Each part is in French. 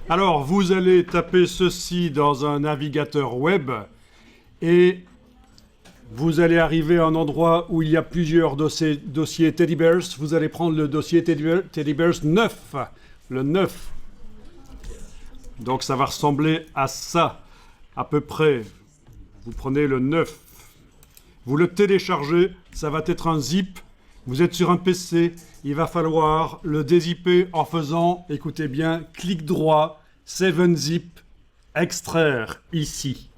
Alors, vous allez taper ceci dans un navigateur web et vous allez arriver à un endroit où il y a plusieurs dossiers Teddy Bears. Vous allez prendre le dossier Teddy Bears 9, le 9. Donc ça va ressembler à ça, à peu près. Vous prenez le 9, vous le téléchargez, ça va être un zip. Vous êtes sur un PC, il va falloir le dézipper en faisant, écoutez bien, clic droit, 7-zip, extraire, ici.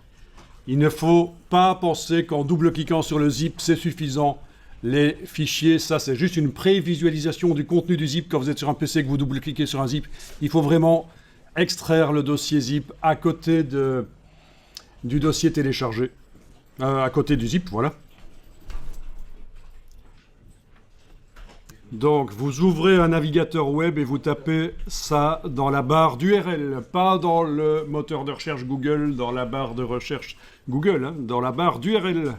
Il ne faut pas penser qu'en double-cliquant sur le zip, c'est suffisant. Les fichiers, ça c'est juste une prévisualisation du contenu du zip quand vous êtes sur un PC et que vous double-cliquez sur un zip. Il faut vraiment extraire le dossier zip à côté du dossier téléchargé. À côté du zip, voilà. Donc, vous ouvrez un navigateur web et vous tapez ça dans la barre d'URL, pas dans le moteur de recherche Google, dans la barre de recherche Google, hein, dans la barre d'URL.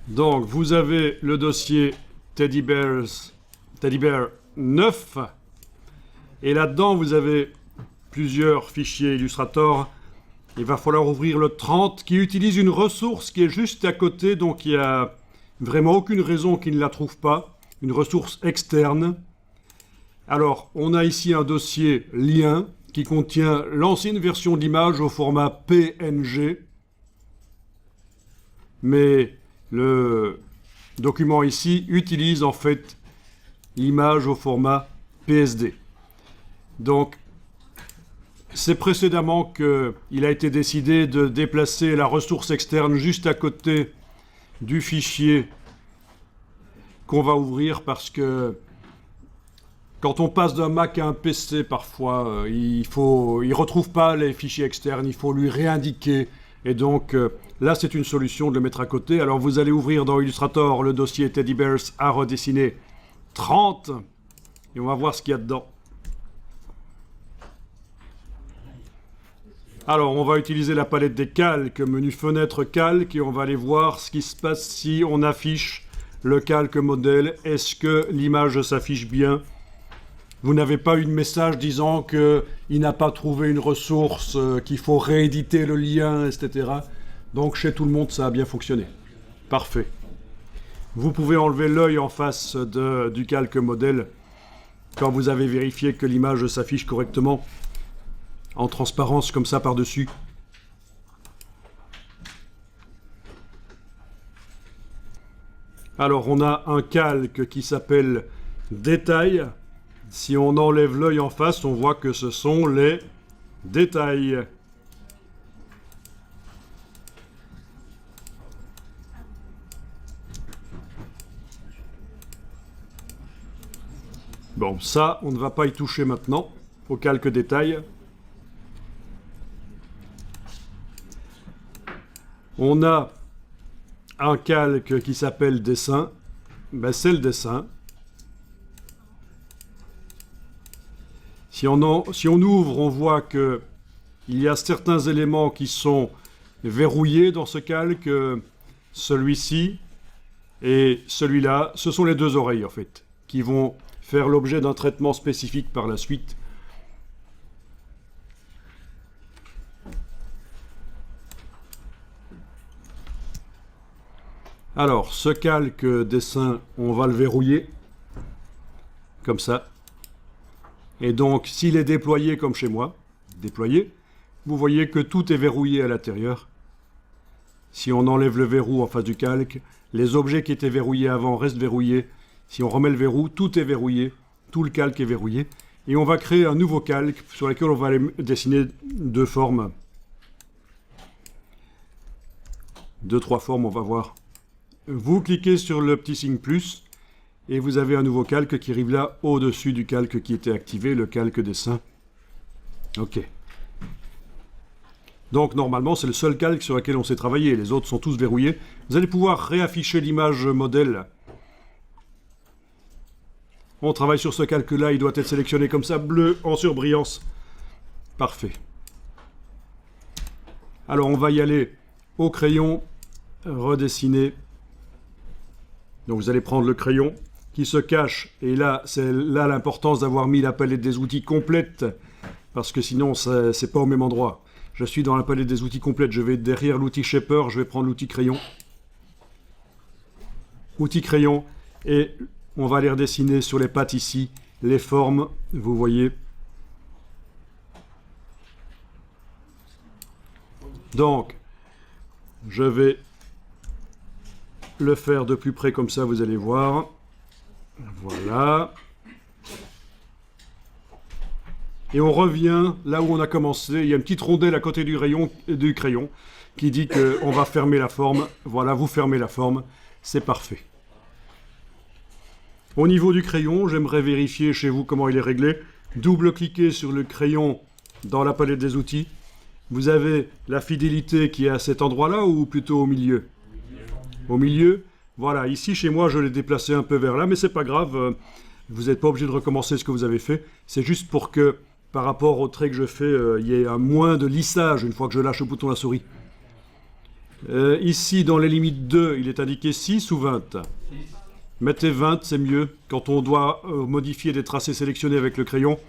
Donc, vous avez le dossier Teddy Bear 9, et là-dedans, vous avez plusieurs fichiers Illustrator. Il va falloir ouvrir le 30, qui utilise une ressource qui est juste à côté, donc il y a vraiment aucune raison qu'il ne la trouve pas, une ressource externe. Alors, on a ici un dossier lien qui contient l'ancienne version de l'image au format PNG. Mais le document ici utilise en fait l'image au format PSD. Donc, c'est précédemment qu'il a été décidé de déplacer la ressource externe juste à côté du fichier qu'on va ouvrir parce que quand on passe d'un Mac à un PC, parfois, il ne retrouve pas les fichiers externes, il faut lui réindiquer. Et donc, là, c'est une solution de le mettre à côté. Alors, vous allez ouvrir dans Illustrator le dossier Teddy Bears à redessiner 30. Et on va voir ce qu'il y a dedans. Alors, on va utiliser la palette des calques, menu fenêtre calque, et on va aller voir ce qui se passe si on affiche le calque modèle. Est-ce que l'image s'affiche bien? Vous n'avez pas eu de message disant qu'il n'a pas trouvé une ressource, qu'il faut rééditer le lien, etc. Donc, chez tout le monde, ça a bien fonctionné. Parfait. Vous pouvez enlever l'œil en face du calque modèle quand vous avez vérifié que l'image s'affiche correctement. En transparence comme ça par-dessus. Alors on a un calque qui s'appelle détail. Si on enlève l'œil en face, on voit que ce sont les détails. Bon, ça, on ne va pas y toucher maintenant, au calque détail. On a un calque qui s'appelle dessin. Ben, c'est le dessin. Si on ouvre, on voit qu'il y a certains éléments qui sont verrouillés dans ce calque. Celui-ci et celui-là, ce sont les deux oreilles en fait, qui vont faire l'objet d'un traitement spécifique par la suite. Alors, ce calque dessin, on va le verrouiller, comme ça. Et donc, s'il est déployé comme chez moi, déployé, vous voyez que tout est verrouillé à l'intérieur. Si on enlève le verrou en face du calque, les objets qui étaient verrouillés avant restent verrouillés. Si on remet le verrou, tout est verrouillé, tout le calque est verrouillé. Et on va créer un nouveau calque sur lequel on va aller dessiner deux formes. Deux, trois formes, on va voir. Vous cliquez sur le petit signe plus et vous avez un nouveau calque qui arrive là au-dessus du calque qui était activé, le calque dessin. Ok. Donc normalement c'est le seul calque sur lequel on sait travailler, les autres sont tous verrouillés. Vous allez pouvoir réafficher l'image modèle. On travaille sur ce calque-là, il doit être sélectionné comme ça, bleu en surbrillance. Parfait. Alors on va y aller au crayon, redessiner. Donc vous allez prendre le crayon qui se cache. Et là, c'est là l'importance d'avoir mis la palette des outils complète, parce que sinon, c'est pas au même endroit. Je suis dans la palette des outils complète. Je vais derrière l'outil Shaper, je vais prendre l'outil crayon. Outil crayon, et on va aller redessiner sur les pattes ici, les formes, vous voyez. Donc, je vais le faire de plus près comme ça, vous allez voir. Voilà. Et on revient là où on a commencé. Il y a une petite rondelle à côté du crayon qui dit qu'on va fermer la forme. Voilà, vous fermez la forme. C'est parfait. Au niveau du crayon, j'aimerais vérifier chez vous comment il est réglé. Double-cliquez sur le crayon dans la palette des outils. Vous avez la fidélité qui est à cet endroit-là ou plutôt au milieu? Au milieu. Voilà, ici chez moi, je l'ai déplacé un peu vers là, mais c'est pas grave. Vous n'êtes pas obligé de recommencer ce que vous avez fait. C'est juste pour que, par rapport au trait que je fais, il y ait un moins de lissage une fois que je lâche le bouton de la souris. Ici, dans les limites 2, il est indiqué 6 ou 20. Mettez 20, c'est mieux. Quand on doit modifier des tracés sélectionnés avec le crayon,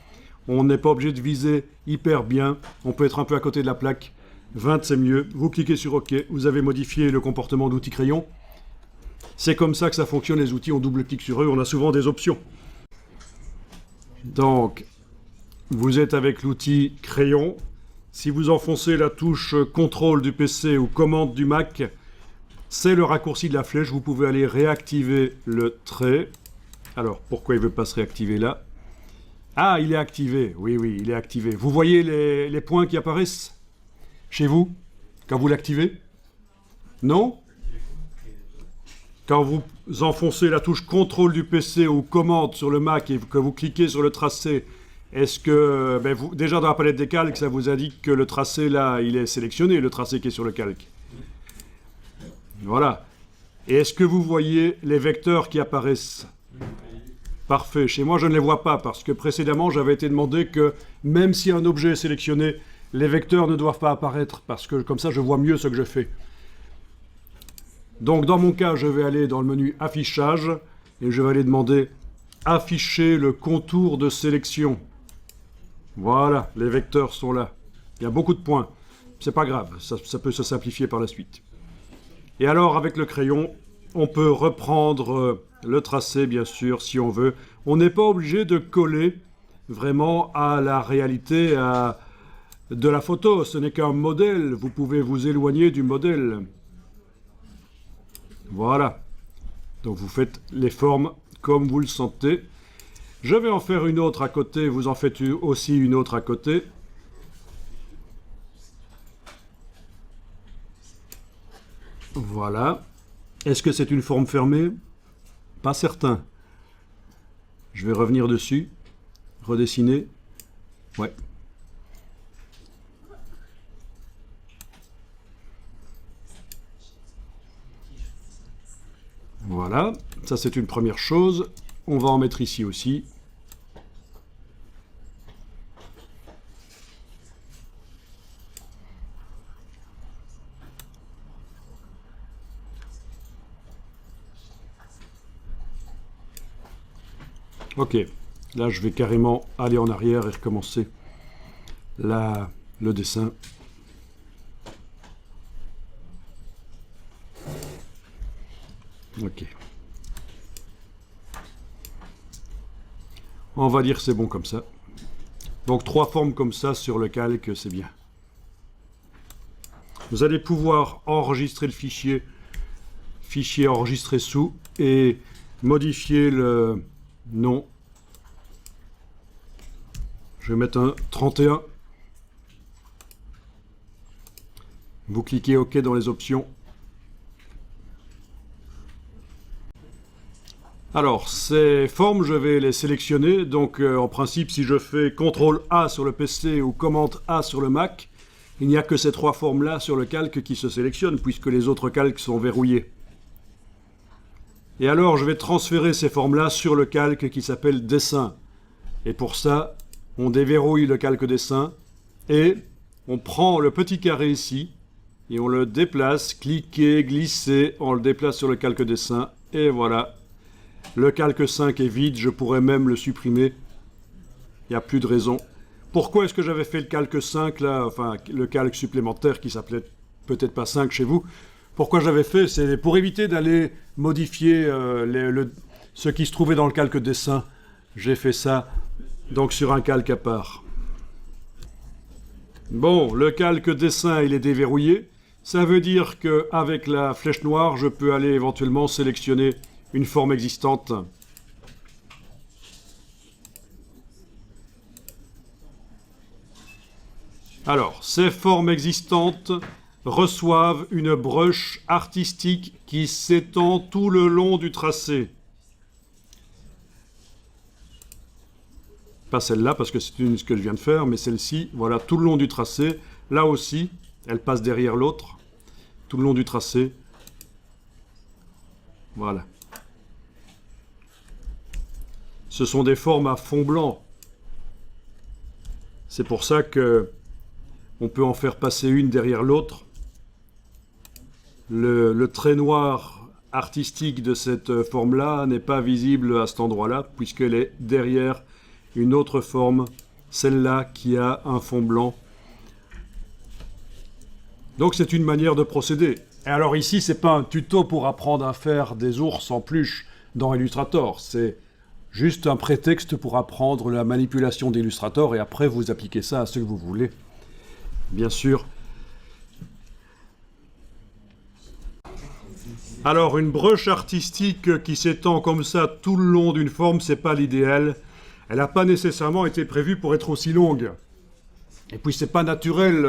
on n'est pas obligé de viser hyper bien. On peut être un peu à côté de la plaque. 20, c'est mieux. Vous cliquez sur OK. Vous avez modifié le comportement d'outil crayon. C'est comme ça que ça fonctionne, les outils. On double-clique sur eux. On a souvent des options. Donc, vous êtes avec l'outil crayon. Si vous enfoncez la touche contrôle du PC ou commande du Mac, c'est le raccourci de la flèche. Vous pouvez aller réactiver le trait. Alors, pourquoi il ne veut pas se réactiver là? Ah, il est activé. Oui, oui, il est activé. Vous voyez les points qui apparaissent chez vous quand vous l'activez? Non? Quand vous enfoncez la touche contrôle du PC ou commande sur le Mac et que vous cliquez sur le tracé, est-ce que, déjà dans la palette des calques, ça vous indique que le tracé là, il est sélectionné, le tracé qui est sur le calque? Voilà. Et est-ce que vous voyez les vecteurs qui apparaissent? Parfait. Chez moi, je ne les vois pas parce que précédemment, j'avais été demandé que même si un objet est sélectionné, les vecteurs ne doivent pas apparaître parce que comme ça, je vois mieux ce que je fais. Donc, dans mon cas, je vais aller dans le menu Affichage et je vais aller demander Afficher le contour de sélection. Voilà, les vecteurs sont là. Il y a beaucoup de points. C'est pas grave, ça peut se simplifier par la suite. Et alors, avec le crayon, on peut reprendre le tracé, bien sûr, si on veut. On n'est pas obligé de coller vraiment à la réalité de la photo. Ce n'est qu'un modèle. Vous pouvez vous éloigner du modèle. Voilà. Donc, vous faites les formes comme vous le sentez. Je vais en faire une autre à côté. Vous en faites aussi une autre à côté. Voilà. Est-ce que c'est une forme fermée? Pas certain. Je vais revenir dessus. Redessiner. Ouais. Voilà. Ça, c'est une première chose. On va en mettre ici aussi. Ok, là je vais carrément aller en arrière et recommencer le dessin. Ok. On va dire que c'est bon comme ça. Donc 3 formes comme ça sur le calque, c'est bien. Vous allez pouvoir enregistrer le fichier enregistré sous et modifier le nom. Je vais mettre un 31. Vous cliquez OK dans les options. Alors, ces formes, je vais les sélectionner. Donc, en principe, si je fais CTRL A sur le PC ou commande A sur le Mac, il n'y a que ces 3 formes-là sur le calque qui se sélectionnent, puisque les autres calques sont verrouillés. Et alors, je vais transférer ces formes-là sur le calque qui s'appelle Dessin. Et pour ça, on déverrouille le calque Dessin et on prend le petit carré ici et on le déplace, cliquez, glissez, on le déplace sur le calque Dessin et voilà. Le calque 5 est vide, je pourrais même le supprimer. Il n'y a plus de raison. Pourquoi est-ce que j'avais fait le calque 5 là, enfin le calque supplémentaire qui s'appelait peut-être pas 5 chez vous? Pourquoi j'avais fait? C'est pour éviter d'aller modifier ce qui se trouvait dans le calque dessin. J'ai fait ça donc sur un calque à part. Bon, le calque dessin, il est déverrouillé. Ça veut dire qu'avec la flèche noire, je peux aller éventuellement sélectionner une forme existante. Alors, ces formes existantes reçoivent une brush artistique qui s'étend tout le long du tracé. Pas celle-là, parce que c'est ce que je viens de faire, mais celle-ci, voilà, tout le long du tracé. Là aussi, elle passe derrière l'autre, tout le long du tracé. Voilà. Ce sont des formes à fond blanc. C'est pour ça que on peut en faire passer une derrière l'autre. Le trait noir artistique de cette forme-là n'est pas visible à cet endroit-là, puisqu'elle est derrière une autre forme, celle-là qui a un fond blanc. Donc c'est une manière de procéder. Et alors ici, c'est pas un tuto pour apprendre à faire des ours en peluche dans Illustrator, c'est juste un prétexte pour apprendre la manipulation d'Illustrator et après vous appliquez ça à ce que vous voulez. Bien sûr. Alors une brush artistique qui s'étend comme ça tout le long d'une forme, c'est pas l'idéal. Elle n'a pas nécessairement été prévue pour être aussi longue. Et puis c'est pas naturel.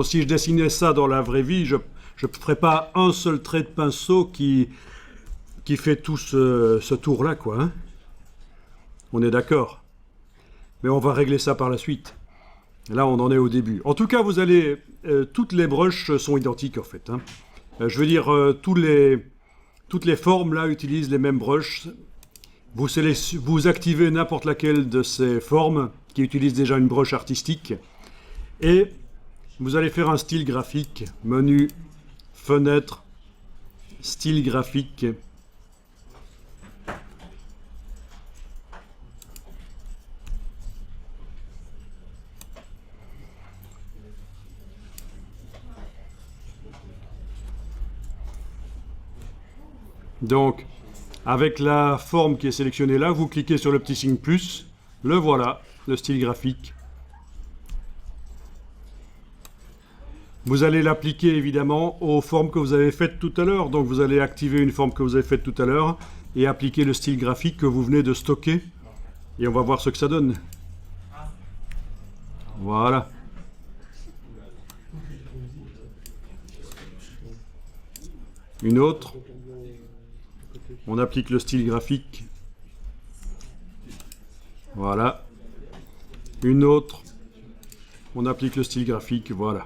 Si je dessinais ça dans la vraie vie, je ne ferais pas un seul trait de pinceau qui fait tout ce tour-là, quoi. Hein. On est d'accord. Mais on va régler ça par la suite. Là, on en est au début. En tout cas, toutes les brushes sont identiques, en fait. Hein. Je veux dire, toutes les formes, là, utilisent les mêmes brushes. Vous activez n'importe laquelle de ces formes qui utilisent déjà une brush artistique. Et vous allez faire un style graphique. Menu, fenêtre, style graphique. Donc, avec la forme qui est sélectionnée là, vous cliquez sur le petit signe plus. Le voilà, le style graphique. Vous allez l'appliquer évidemment aux formes que vous avez faites tout à l'heure. Donc vous allez activer une forme que vous avez faite tout à l'heure et appliquer le style graphique que vous venez de stocker. Et on va voir ce que ça donne. Voilà. Une autre. On applique le style graphique. Voilà. Une autre. On applique le style graphique. Voilà.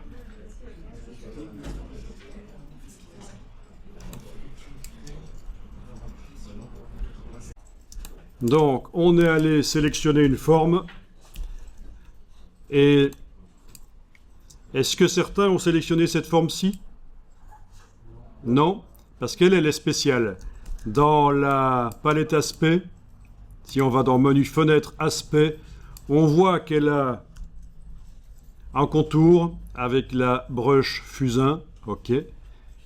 Donc, on est allé sélectionner une forme. Et est-ce que certains ont sélectionné cette forme-ci? Non, parce qu'elle est spéciale. Dans la palette aspect, si on va dans menu fenêtre aspect, on voit qu'elle a un contour avec la brush fusain, ok,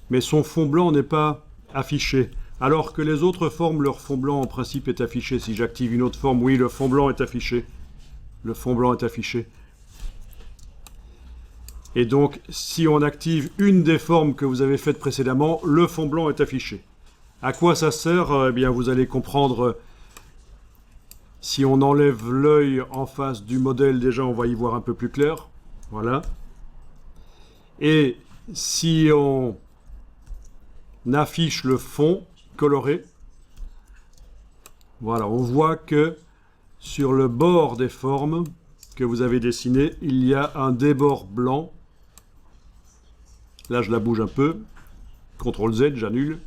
mais son fond blanc n'est pas affiché. Alors que les autres formes, leur fond blanc en principe est affiché. Si j'active une autre forme, oui, le fond blanc est affiché. Le fond blanc est affiché. Et donc, si on active une des formes que vous avez faites précédemment, le fond blanc est affiché. À quoi ça sert? Eh bien, vous allez comprendre. Si on enlève l'œil en face du modèle, déjà, on va y voir un peu plus clair. Voilà. Et si on affiche le fond coloré, voilà, on voit que sur le bord des formes que vous avez dessinées, il y a un débord blanc. Là, je la bouge un peu. CTRL Z, j'annule.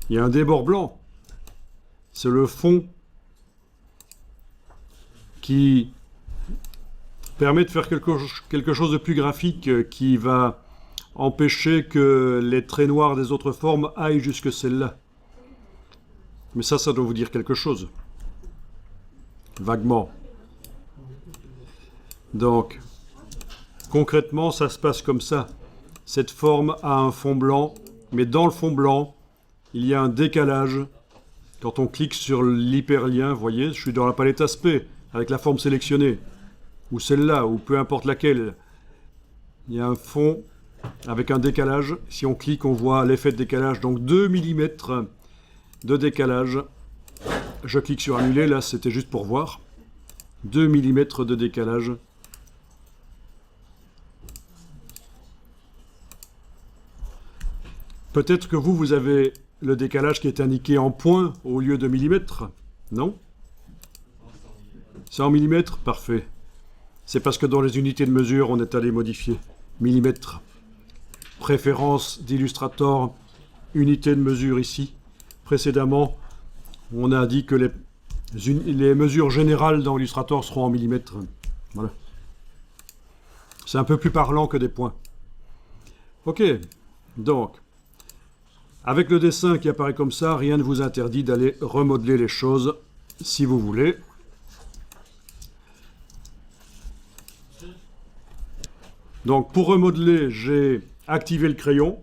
Il y a un débord blanc. C'est le fond qui permet de faire quelque chose de plus graphique qui va empêcher que les traits noirs des autres formes aillent jusque celle-là. Mais ça doit vous dire quelque chose. Vaguement. Donc, concrètement, ça se passe comme ça. Cette forme a un fond blanc, mais dans le fond blanc, il y a un décalage. Quand on clique sur l'hyperlien, vous voyez, je suis dans la palette aspect, avec la forme sélectionnée, ou celle-là, ou peu importe laquelle. Il y a un fond avec un décalage. Si on clique, on voit l'effet de décalage, donc 2 mm de décalage. Je clique sur annuler, là c'était juste pour voir. 2 mm de décalage. Peut-être que vous avez le décalage qui est indiqué en points au lieu de millimètres, non? C'est en millimètres? Parfait. C'est parce que dans les unités de mesure, on est allé modifier. Millimètres. Préférence d'Illustrator, unité de mesure ici. Précédemment, on a dit que les mesures générales dans Illustrator seront en millimètres. Voilà. C'est un peu plus parlant que des points. Ok, donc, avec le dessin qui apparaît comme ça, rien ne vous interdit d'aller remodeler les choses si vous voulez. Donc pour remodeler, j'ai activé le crayon.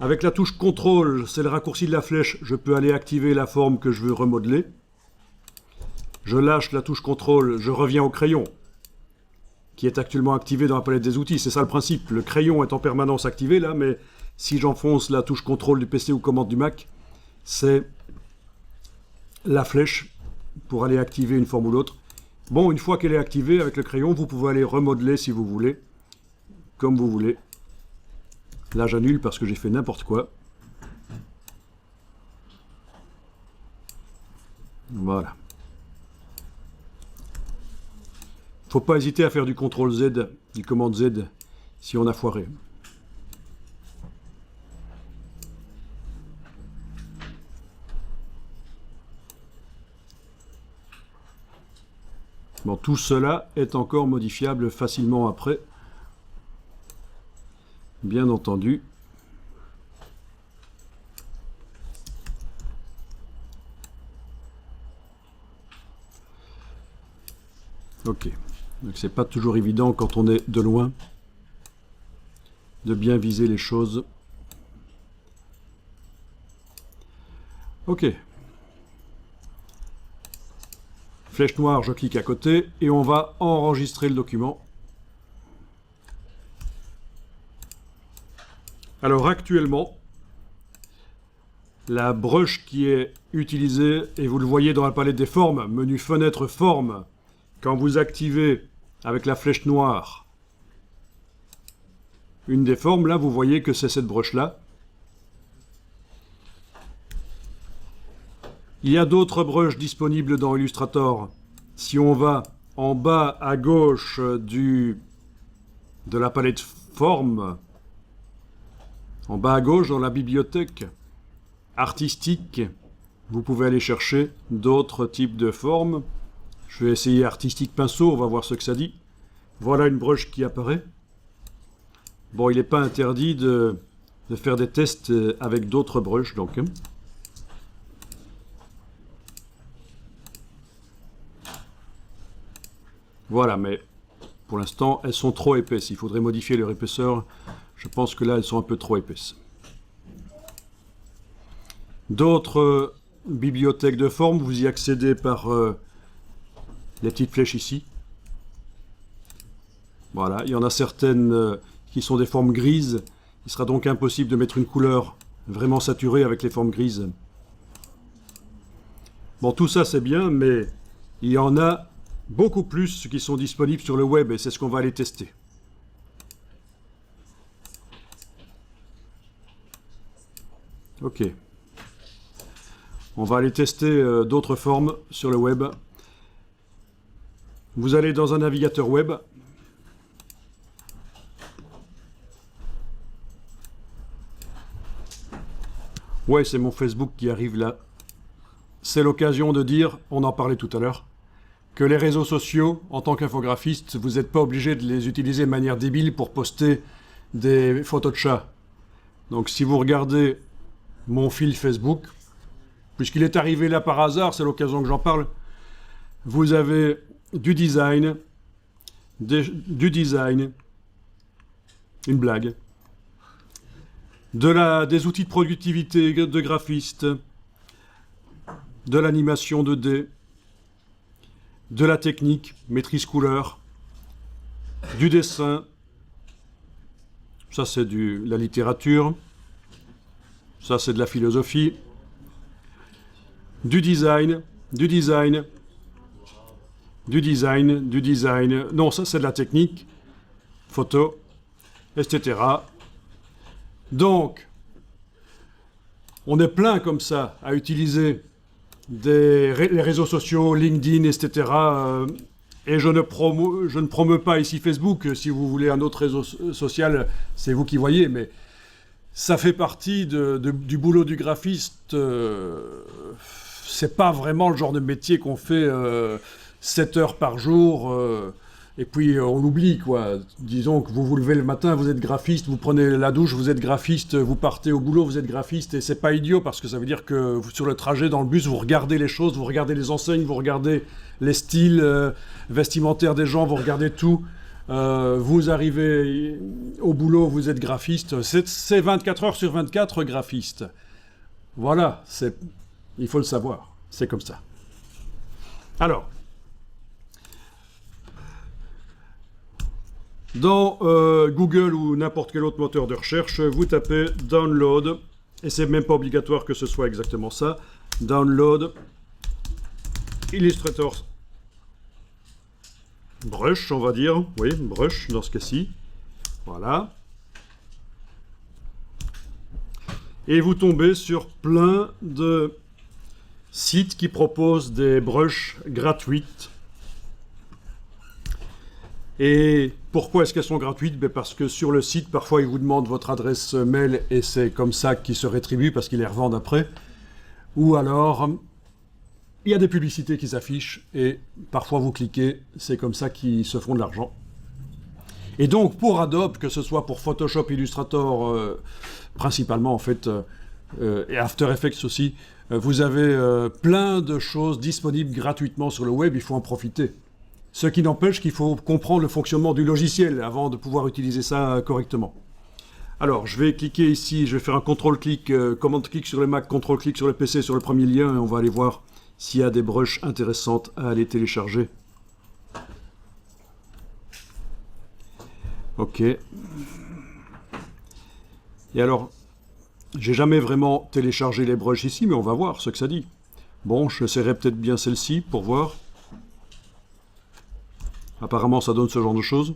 Avec la touche CTRL, c'est le raccourci de la flèche, je peux aller activer la forme que je veux remodeler. Je lâche la touche CTRL, je reviens au crayon, qui est actuellement activé dans la palette des outils. C'est ça le principe. Le crayon est en permanence activé là, mais si j'enfonce la touche CTRL du PC ou commande du Mac, c'est la flèche pour aller activer une forme ou l'autre. Bon, une fois qu'elle est activée avec le crayon, vous pouvez aller remodeler si vous voulez, comme vous voulez. Là, j'annule parce que j'ai fait n'importe quoi. Voilà. Faut pas hésiter à faire du CTRL Z, du commande Z, si on a foiré. Bon, tout cela est encore modifiable facilement après. Bien entendu. Ok. Donc c'est pas toujours évident quand on est de loin de bien viser les choses. Ok. Flèche noire, je clique à côté et on va enregistrer le document. Alors actuellement, la brush qui est utilisée, et vous le voyez dans la palette des formes, menu fenêtre forme, quand vous activez avec la flèche noire une des formes, là vous voyez que c'est cette brush là. Il y a d'autres brushes disponibles dans Illustrator. Si on va en bas à gauche de la palette forme, en bas à gauche dans la bibliothèque artistique, vous pouvez aller chercher d'autres types de formes. Je vais essayer artistique pinceau, on va voir ce que ça dit. Voilà une brush qui apparaît. Bon, il n'est pas interdit de faire des tests avec d'autres brushes, donc. Voilà, mais pour l'instant, elles sont trop épaisses. Il faudrait modifier leur épaisseur. Je pense que là, elles sont un peu trop épaisses. D'autres bibliothèques de formes, vous y accédez par les petites flèches ici. Voilà, il y en a certaines qui sont des formes grises. Il sera donc impossible de mettre une couleur vraiment saturée avec les formes grises. Bon, tout ça c'est bien, mais il y en a beaucoup plus qui sont disponibles sur le web et c'est ce qu'on va aller tester. Ok. On va aller tester d'autres formes sur le web. Vous allez dans un navigateur web. Ouais, c'est mon Facebook qui arrive là. C'est l'occasion de dire, on en parlait tout à l'heure, que les réseaux sociaux, en tant qu'infographiste, vous n'êtes pas obligé de les utiliser de manière débile pour poster des photos de chats. Donc si vous regardez mon fil Facebook, puisqu'il est arrivé là par hasard, c'est l'occasion que j'en parle, vous avez du design, une blague, des outils de productivité de graphistes, de l'animation 2D, de la technique, maîtrise couleur, du dessin, ça c'est de la littérature, ça c'est de la philosophie, du design, non ça c'est de la technique, photo, etc. Donc, on est plein comme ça à utiliser les réseaux sociaux, LinkedIn, etc. Et je ne promeux pas ici Facebook. Si vous voulez un autre réseau social, c'est vous qui voyez. Mais ça fait partie du boulot du graphiste. C'est pas vraiment le genre de métier qu'on fait 7 heures par jour. Et puis on l'oublie, quoi. Disons que vous vous levez le matin, vous êtes graphiste, vous prenez la douche, vous êtes graphiste, vous partez au boulot, vous êtes graphiste, et c'est pas idiot parce que ça veut dire que sur le trajet dans le bus, vous regardez les choses, vous regardez les enseignes, vous regardez les styles vestimentaires des gens, vous regardez tout. Vous arrivez au boulot, vous êtes graphiste, c'est 24 heures sur 24 graphiste. Voilà, il faut le savoir, c'est comme ça. Alors, dans Google ou n'importe quel autre moteur de recherche, vous tapez download, et c'est même pas obligatoire que ce soit exactement ça, download Illustrator Brush, on va dire, oui, Brush dans ce cas-ci, voilà. Et vous tombez sur plein de sites qui proposent des brushes gratuites. Et pourquoi est-ce qu'elles sont gratuites? Parce que sur le site, parfois, ils vous demandent votre adresse mail et c'est comme ça qu'ils se rétribuent parce qu'ils les revendent après. Ou alors, il y a des publicités qui s'affichent et parfois vous cliquez, c'est comme ça qu'ils se font de l'argent. Et donc, pour Adobe, que ce soit pour Photoshop, Illustrator, principalement en fait, et After Effects aussi, vous avez plein de choses disponibles gratuitement sur le web, il faut en profiter. Ce qui n'empêche qu'il faut comprendre le fonctionnement du logiciel avant de pouvoir utiliser ça correctement. Alors, je vais cliquer ici, je vais faire un contrôle-clic, commande-clic sur le Mac, contrôle-clic sur le PC, sur le premier lien, et on va aller voir s'il y a des brushes intéressantes à aller télécharger. Ok. Et alors, j'ai jamais vraiment téléchargé les brushes ici, mais on va voir ce que ça dit. Bon, j'essaierai peut-être bien celle-ci pour voir. Apparemment, ça donne ce genre de choses.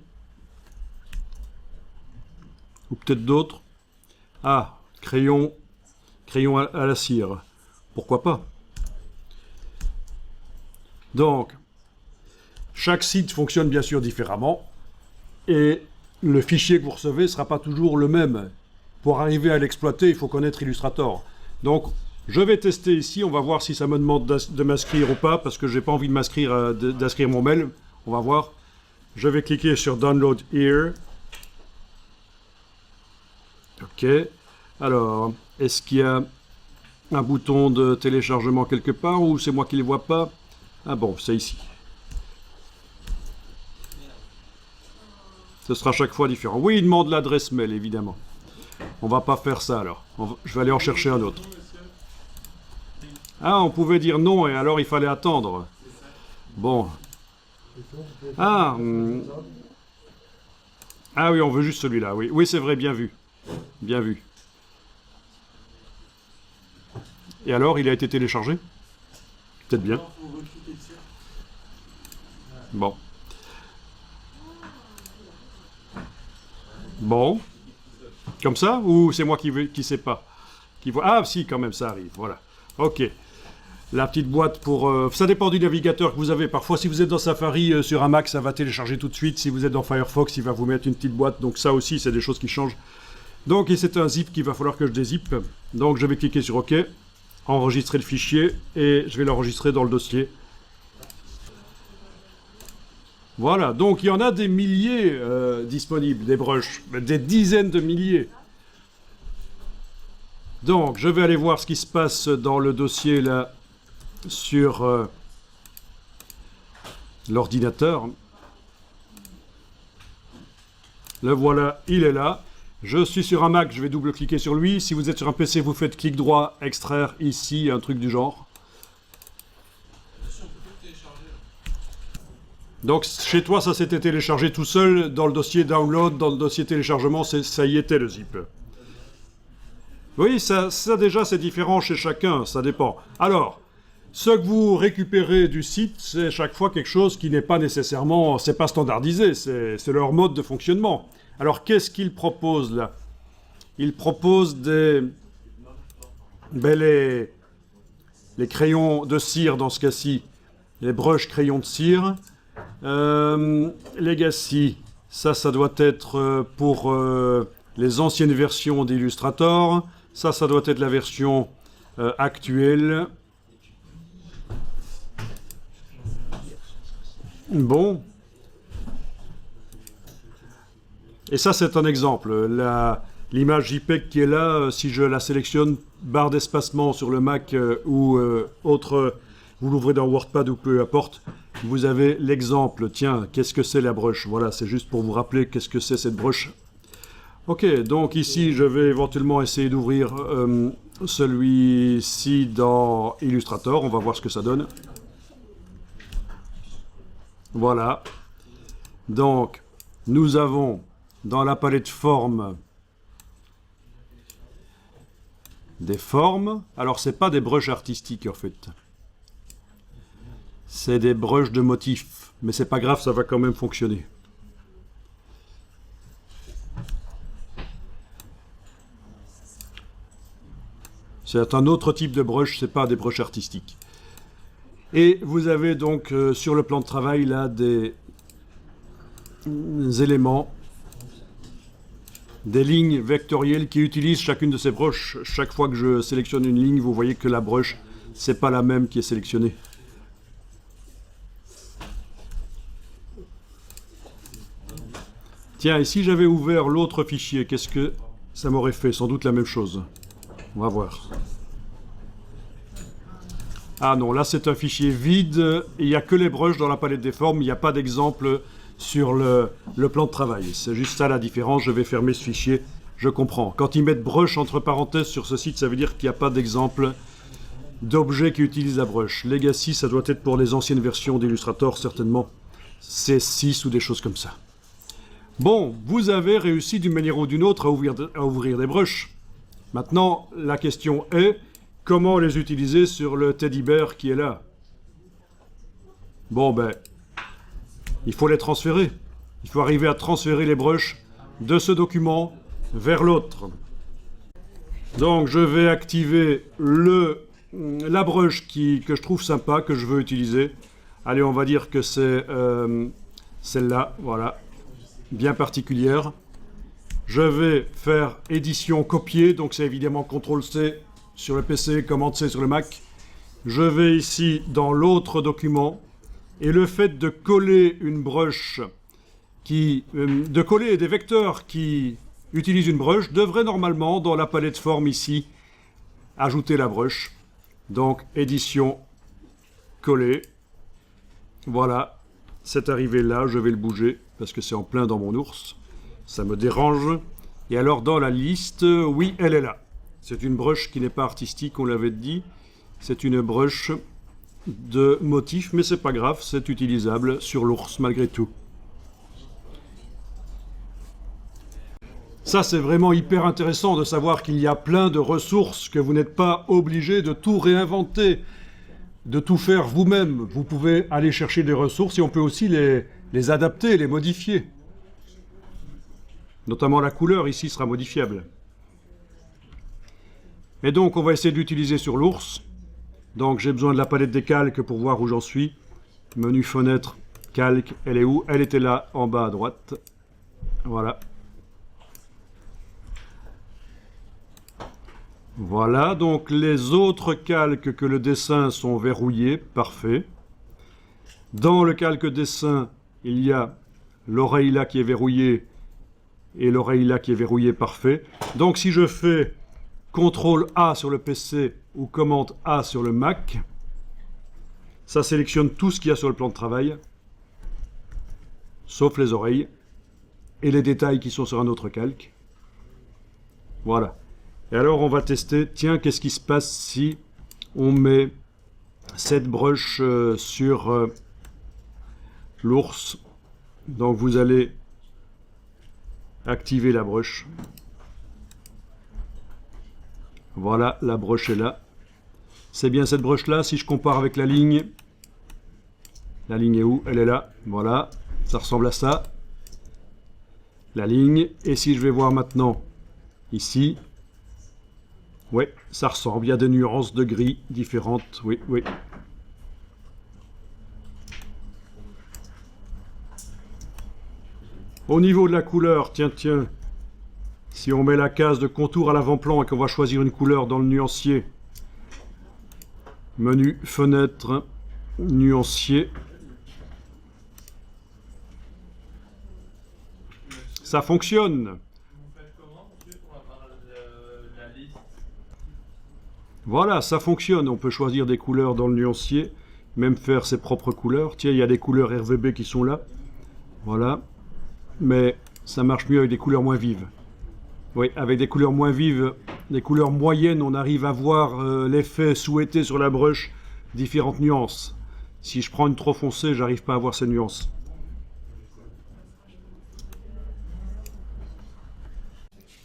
Ou peut-être d'autres. Ah, crayon à la cire. Pourquoi pas? Donc, chaque site fonctionne bien sûr différemment. Et le fichier que vous recevez ne sera pas toujours le même. Pour arriver à l'exploiter, il faut connaître Illustrator. Donc, je vais tester ici. On va voir si ça me demande de m'inscrire ou pas, parce que je n'ai pas envie de m'inscrire, d'inscrire mon mail. On va voir. Je vais cliquer sur Download Here. Ok. Alors, est-ce qu'il y a un bouton de téléchargement quelque part ou c'est moi qui ne le vois pas? Ah bon, c'est ici. Ce sera chaque fois différent. Oui, il demande l'adresse mail, évidemment. On va pas faire ça alors. Je vais aller en chercher un autre. Ah, on pouvait dire non et alors il fallait attendre. Bon. Ah, ah oui, on veut juste celui-là, oui. Oui, c'est vrai, bien vu. Bien vu. Et alors, il a été téléchargé? Peut-être bien. Bon. Bon. Comme ça? Ou c'est moi qui sais pas? Ah, si, quand même, ça arrive. Voilà. Ok. La petite boîte pour... ça dépend du navigateur que vous avez. Parfois, si vous êtes dans Safari sur un Mac, ça va télécharger tout de suite. Si vous êtes dans Firefox, il va vous mettre une petite boîte. Donc ça aussi, c'est des choses qui changent. Donc, et c'est un zip qu'il va falloir que je dézippe. Donc, je vais cliquer sur OK, enregistrer le fichier, et je vais l'enregistrer dans le dossier. Voilà, donc il y en a des milliers disponibles, des brushes, des dizaines de milliers. Donc, je vais aller voir ce qui se passe dans le dossier là sur l'ordinateur. Le voilà, il est là. Je suis sur un Mac, je vais double-cliquer sur lui. Si vous êtes sur un PC, vous faites clic droit, extraire ici, un truc du genre. Donc chez toi, ça s'était téléchargé tout seul. Dans le dossier download, dans le dossier téléchargement, ça y était le zip. Oui, ça déjà c'est différent chez chacun, ça dépend. Alors, ce que vous récupérez du site, c'est chaque fois quelque chose qui n'est pas nécessairement, c'est pas standardisé, c'est leur mode de fonctionnement. Alors qu'est-ce qu'ils proposent là? Ils proposent les crayons de cire dans ce cas-ci, les brushes crayons de cire. Legacy, ça doit être pour les anciennes versions d'Illustrator. Ça doit être la version actuelle. Bon. Et ça, c'est un exemple. L'image JPEG qui est là, si je la sélectionne, barre d'espacement sur le Mac ou autre, vous l'ouvrez dans WordPad ou peu importe, vous avez l'exemple. Tiens, qu'est-ce que c'est la brush? Voilà, c'est juste pour vous rappeler qu'est-ce que c'est cette brush. Ok, donc ici, je vais éventuellement essayer d'ouvrir celui-ci dans Illustrator. On va voir ce que ça donne. Voilà. Donc, nous avons dans la palette forme des formes. Alors, c'est pas des brushes artistiques en fait. C'est des brushes de motifs. Mais c'est pas grave, ça va quand même fonctionner. C'est un autre type de brush, c'est pas des brushes artistiques. Et vous avez donc sur le plan de travail là des éléments, des lignes vectorielles qui utilisent chacune de ces brushes. Chaque fois que je sélectionne une ligne, vous voyez que la brush, c'est pas la même qui est sélectionnée. Tiens, et si j'avais ouvert l'autre fichier, qu'est-ce que ça m'aurait fait? Sans doute la même chose. On va voir. Ah non, là c'est un fichier vide. Il n'y a que les brushes dans la palette des formes. Il n'y a pas d'exemple sur le plan de travail. C'est juste ça la différence. Je vais fermer ce fichier. Je comprends. Quand ils mettent brush entre parenthèses sur ce site, ça veut dire qu'il n'y a pas d'exemple d'objet qui utilise la brush. Legacy, ça doit être pour les anciennes versions d'Illustrator, certainement. C'est 6 ou des choses comme ça. Bon, vous avez réussi d'une manière ou d'une autre à ouvrir des brushes. Maintenant, la question est, comment les utiliser sur le teddy bear qui est là? Bon, ben, il faut les transférer. Il faut arriver à transférer les brushes de ce document vers l'autre. Donc, je vais activer la brush que je trouve sympa, que je veux utiliser. Allez, on va dire que c'est celle-là, voilà, bien particulière. Je vais faire édition copier, donc c'est évidemment CTRL-C sur le PC, commande-C sur le Mac. Je vais ici dans l'autre document, et le fait de coller une brush, de coller des vecteurs qui utilisent une brush, devrait normalement, dans la palette forme ici, ajouter la brush. Donc, édition, coller. Voilà, c'est arrivé là, je vais le bouger, parce que c'est en plein dans mon ours. Ça me dérange. Et alors dans la liste, oui, elle est là. C'est une brush qui n'est pas artistique, on l'avait dit. C'est une brush de motif, mais c'est pas grave, c'est utilisable sur l'ours malgré tout. Ça, c'est vraiment hyper intéressant de savoir qu'il y a plein de ressources, que vous n'êtes pas obligé de tout réinventer, de tout faire vous-même. Vous pouvez aller chercher des ressources et on peut aussi les adapter, les modifier. Notamment la couleur ici sera modifiable. Et donc on va essayer de l'utiliser sur l'ours. Donc j'ai besoin de la palette des calques pour voir où j'en suis. Menu fenêtre, calque, elle est où? Elle était là en bas à droite. Voilà. Voilà, donc les autres calques que le dessin sont verrouillés, parfait. Dans le calque dessin, il y a l'oreille là qui est verrouillée et l'oreille là qui est verrouillée, parfait. Donc si je fais CTRL A sur le PC ou commande A sur le Mac, ça sélectionne tout ce qu'il y a sur le plan de travail, sauf les oreilles et les détails qui sont sur un autre calque. Voilà. Et alors on va tester, tiens, qu'est-ce qui se passe si on met cette brush sur l'ours. Donc vous allez activer la brush. Voilà, la brush est là. C'est bien cette brush là, si je compare avec la ligne est où? Elle est là, voilà, ça ressemble à ça. La ligne, et si je vais voir maintenant ici, ouais, ça ressemble, il y a des nuances de gris différentes, oui, oui. Au niveau de la couleur, tiens, si on met la case de contour à l'avant-plan et qu'on va choisir une couleur dans le nuancier, menu, fenêtre, nuancier, ça fonctionne. Voilà, ça fonctionne. On peut choisir des couleurs dans le nuancier, même faire ses propres couleurs. Tiens, il y a des couleurs RVB qui sont là. Voilà. Mais ça marche mieux avec des couleurs moins vives. Oui, avec des couleurs moins vives, des couleurs moyennes, on arrive à voir l'effet souhaité sur la brush, différentes nuances. Si je prends une trop foncée, j'arrive pas à voir ces nuances.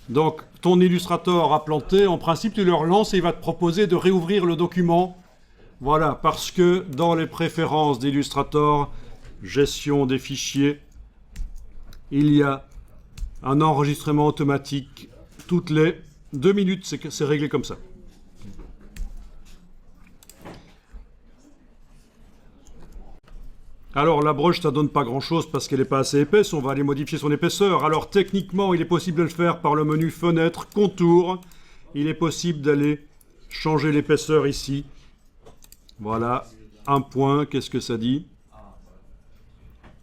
Donc, ton Illustrator a planté, en principe, tu le relances et il va te proposer de réouvrir le document. Voilà, parce que dans les préférences d'Illustrator, gestion des fichiers, il y a un enregistrement automatique toutes les 2 minutes, c'est réglé comme ça. Alors la brush, ça donne pas grand chose parce qu'elle n'est pas assez épaisse, on va aller modifier son épaisseur. Alors techniquement, il est possible de le faire par le menu fenêtre, contour. Il est possible d'aller changer l'épaisseur ici. Voilà, un point, qu'est-ce que ça dit?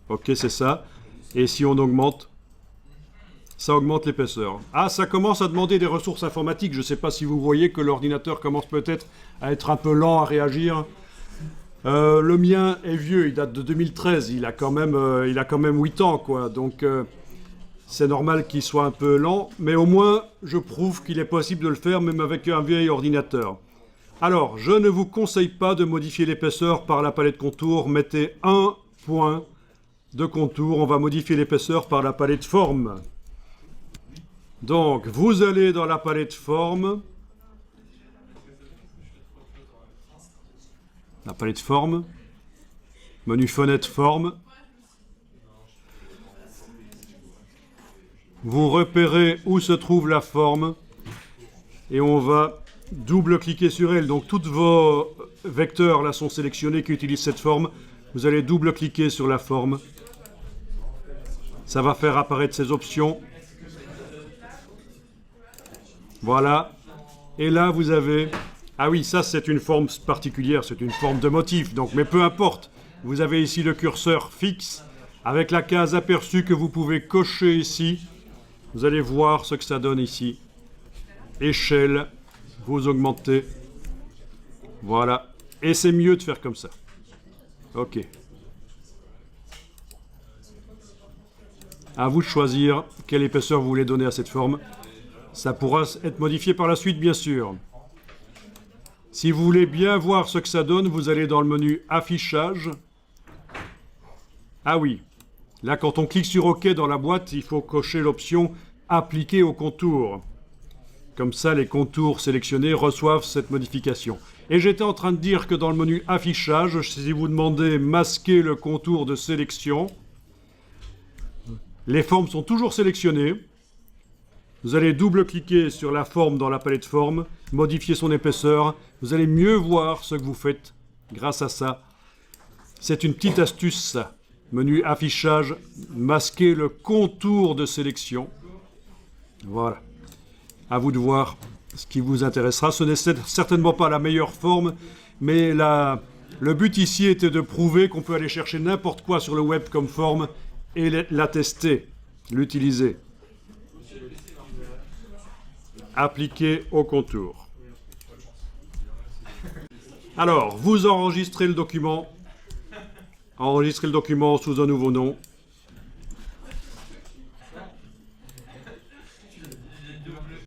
Ok, c'est ça. Et si on augmente, ça augmente l'épaisseur. Ah, ça commence à demander des ressources informatiques. Je ne sais pas si vous voyez que l'ordinateur commence peut-être à être un peu lent à réagir. Le mien est vieux, il date de 2013. Il a quand même 8 ans, quoi. Donc, c'est normal qu'il soit un peu lent. Mais au moins, je prouve qu'il est possible de le faire, même avec un vieil ordinateur. Alors, je ne vous conseille pas de modifier l'épaisseur par la palette contour. Mettez un point de contour, on va modifier l'épaisseur par la palette forme. Donc, vous allez dans la palette forme. La palette forme. Menu fenêtre forme. Vous repérez où se trouve la forme. Et on va double-cliquer sur elle. Donc, tous vos vecteurs là sont sélectionnés qui utilisent cette forme. Vous allez double-cliquer sur la forme. Ça va faire apparaître ces options. Voilà. Et là, vous avez... Ah oui, ça, c'est une forme particulière. C'est une forme de motif. Donc, mais peu importe. Vous avez ici le curseur fixe avec la case aperçue que vous pouvez cocher ici. Vous allez voir ce que ça donne ici. Échelle. Vous augmentez. Voilà. Et c'est mieux de faire comme ça. OK. À vous de choisir quelle épaisseur vous voulez donner à cette forme. Ça pourra être modifié par la suite, bien sûr. Si vous voulez bien voir ce que ça donne, vous allez dans le menu Affichage. Ah oui, là, quand on clique sur OK dans la boîte, il faut cocher l'option Appliquer au contour. Comme ça, les contours sélectionnés reçoivent cette modification. Et j'étais en train de dire que dans le menu Affichage, si vous demandez Masquer le contour de sélection, les formes sont toujours sélectionnées. Vous allez double-cliquer sur la forme dans la palette forme, modifier son épaisseur. Vous allez mieux voir ce que vous faites grâce à ça. C'est une petite astuce, ça. Menu affichage, masquer le contour de sélection. Voilà. À vous de voir ce qui vous intéressera. Ce n'est certainement pas la meilleure forme, mais la Le but ici était de prouver qu'on peut aller chercher n'importe quoi sur le web comme forme et l'attester, l'utiliser. Appliquer au contour. Alors, vous enregistrez le document sous un nouveau nom.